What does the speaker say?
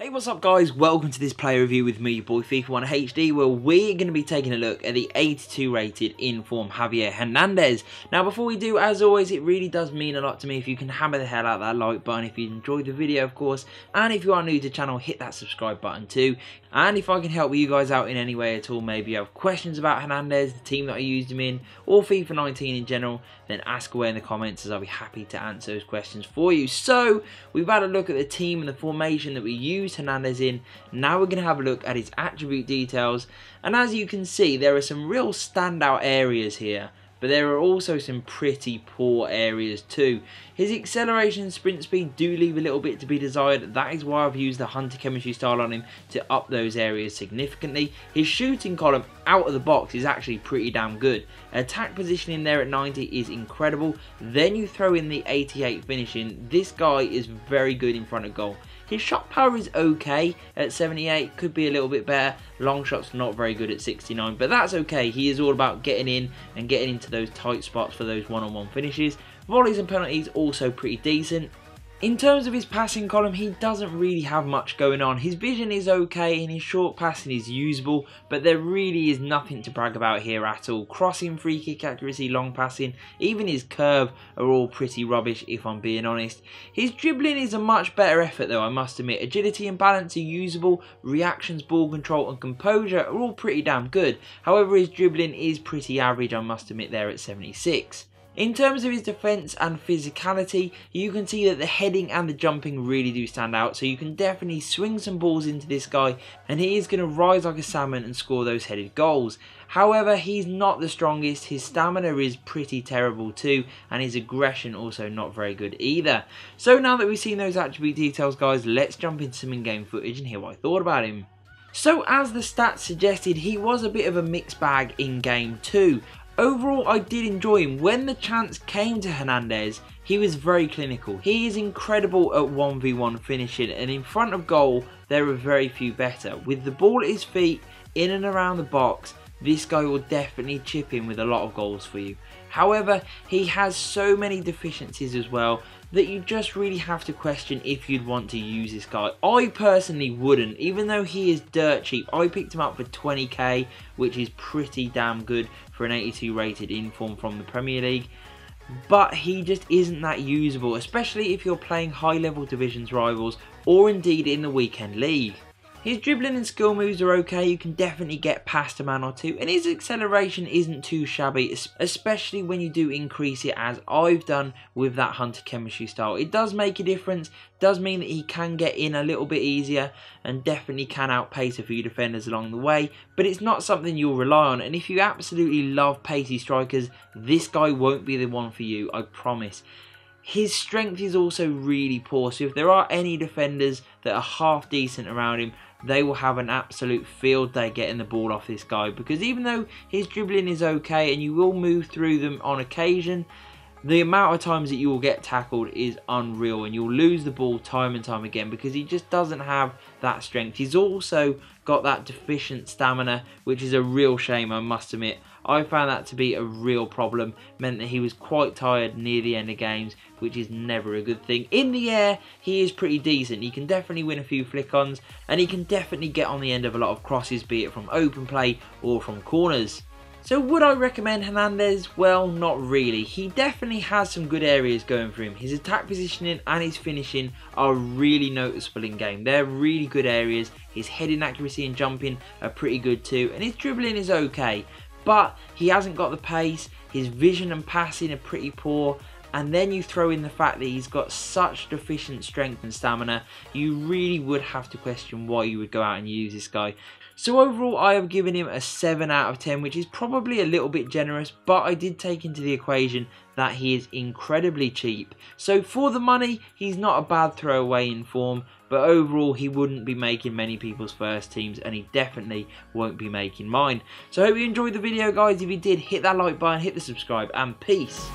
Hey, what's up guys? Welcome to this player review with me, your boy FIFA 1 HD, where we're going to be taking a look at the 82 rated in-form Javier Hernandez. Now before we do, as always, it really does mean a lot to me if you can hammer the hell out of that like button if you enjoyed the video, of course, and if you are new to the channel, hit that subscribe button too. And if I can help you guys out in any way at all, maybe you have questions about Hernandez, the team that I used him in, or FIFA 19 in general, then ask away in the comments as I'll be happy to answer those questions for you. So, we've had a look at the team and the formation that we used Hernandez in. Now we're going to have a look at his attribute details, and as you can see, there are some real standout areas here, but there are also some pretty poor areas too. His acceleration and sprint speed do leave a little bit to be desired. That is why I've used the hunter chemistry style on him to up those areas significantly. His shooting column out of the box is actually pretty damn good. Attack positioning there at 90 is incredible. Then you throw in the 88 finishing. This guy is very good in front of goal. His shot power is okay at 78, could be a little bit better. Long shot's not very good at 69, but that's okay. He is all about getting in and getting into those tight spots for those one-on-one finishes. Volleys and penalties also pretty decent. In terms of his passing column, he doesn't really have much going on. His vision is okay and his short passing is usable, but there really is nothing to brag about here at all. Crossing, free kick accuracy, long passing, even his curve are all pretty rubbish if I'm being honest. His dribbling is a much better effort though, I must admit. Agility and balance are usable, reactions, ball control and composure are all pretty damn good. However, his dribbling is pretty average, I must admit, there at 76. In terms of his defence and physicality, you can see that the heading and the jumping really do stand out, so you can definitely swing some balls into this guy and he is going to rise like a salmon and score those headed goals. However, he's not the strongest, his stamina is pretty terrible too, and his aggression also not very good either. So now that we've seen those attribute details guys, let's jump into some in-game footage and hear what I thought about him. So as the stats suggested, he was a bit of a mixed bag in game 2. Overall, I did enjoy him. When the chance came to Hernandez, he was very clinical. He is incredible at 1v1 finishing, and in front of goal, there are very few better. With the ball at his feet, in and around the box, this guy will definitely chip in with a lot of goals for you. However, he has so many deficiencies as well that you just really have to question if you'd want to use this guy. I personally wouldn't, even though he is dirt cheap. I picked him up for 20k, which is pretty damn good for an 82 rated in-form from the Premier League. But he just isn't that usable, especially if you're playing high level divisions rivals or indeed in the weekend league. His dribbling and skill moves are okay, you can definitely get past a man or two, and his acceleration isn't too shabby, especially when you do increase it as I've done with that hunter chemistry style. It does make a difference, does mean that he can get in a little bit easier and definitely can outpace a few defenders along the way, but it's not something you'll rely on, and if you absolutely love pacey strikers, this guy won't be the one for you, I promise. His strength is also really poor, so if there are any defenders that are half decent around him, they will have an absolute field day getting the ball off this guy, because even though his dribbling is okay and you will move through them on occasion, the amount of times that you will get tackled is unreal and you'll lose the ball time and time again because he just doesn't have that strength. He's also got that deficient stamina, which is a real shame, I must admit. I found that to be a real problem, meant that he was quite tired near the end of games, which is never a good thing. In the air, he is pretty decent. He can definitely win a few flick-ons, and he can definitely get on the end of a lot of crosses, be it from open play or from corners. So would I recommend Hernandez? Well, not really. He definitely has some good areas going for him. His attack positioning and his finishing are really noticeable in game. They're really good areas. His heading accuracy and jumping are pretty good too, and his dribbling is okay. But he hasn't got the pace, his vision and passing are pretty poor, and then you throw in the fact that he's got such deficient strength and stamina, you really would have to question why you would go out and use this guy. So overall, I have given him a 7 out of 10, which is probably a little bit generous, but I did take into the equation that he is incredibly cheap. So for the money, he's not a bad throwaway in form, but overall he wouldn't be making many people's first teams, and he definitely won't be making mine. So I hope you enjoyed the video guys. If you did, hit that like button, hit the subscribe, and peace.